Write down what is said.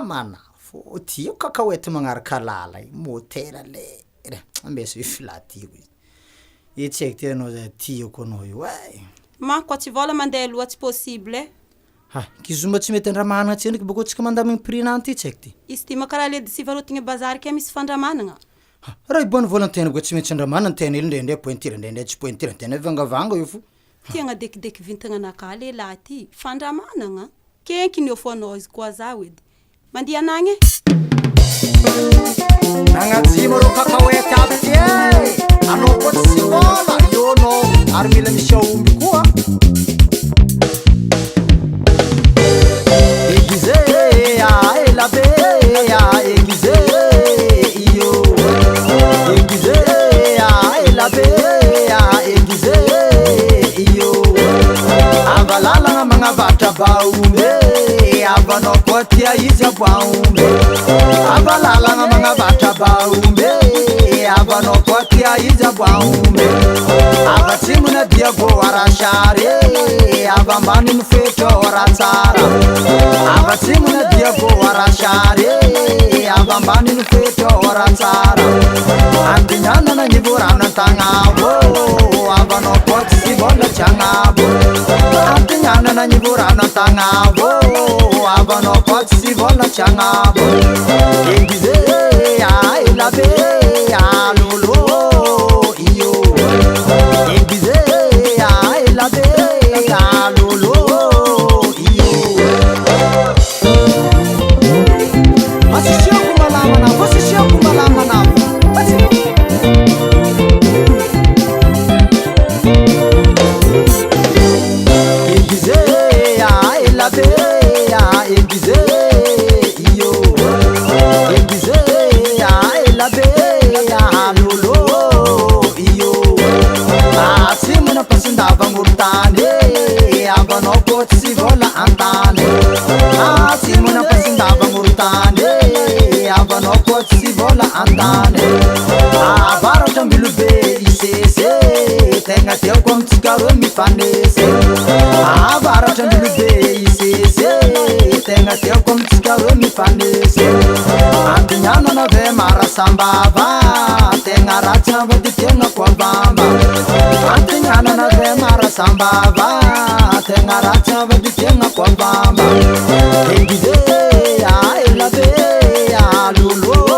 Mana fo tio kakaoety magnaraka lala motera le ambeso iflati etsek tianao za tio kono io ma kwa tsy vola mandeha aloha tsy possible kizomba tsy mety andramana tsy ndraiky boko tsika mandamigny prix nanty tsekty izy ty makara le sivarotigny bazary ke misy fandramanagna raha ibony volantena boko tsy mety andramana tena ilo ndendre pointira ndendre tsy pointira tena vangavanga io fo tiagna dekideky vintagnanaka le lahy ty fandramanagna kenkiny eo foanao izy koa zaho edy mandia anagny nagnatsimo rô kakaoety aby ty anao koa tsy vola io anao ary mila misy aomby koa aiguisé elabe aiguisé io aiguisé elabe aiguisé io avalalagna magnavatra baombe avanao koa tia izy abaombe avalalagna magnavatra baombe avanao koa tia izy abaombe avatsimona dia voarasary avambany mifetra ora tsara avatsimona dia voarasary avambany mifetra ora tsara andinyanana ny vorana tagnavo avanao koa tsy vola tsy agnavo andinyanana ny vorana tagnavo avanao koa tsy vola tsy agnavo aiguisé elabe alolo io aiguisé elabe alolo io masisiako malamana masisiako malamana aiguisé elabe aiguisé io aiguisé elabe alolo io atsimona pasindavagnorotany avanao koa tsy vola antany atsimona pasindavagnorotany avanao koa tsy vola antany avaratra mbilobe isese tegna tiako amitsika roe mifanesy avaratra mbilobe isese tegna tiako amitsika roe mifanesy andinyanana ve marasambava tegna ratsy avady tegna koavamba andinyanana ve marasambava tegna ratsy avady tegna koavamba aiguisé elabe alolo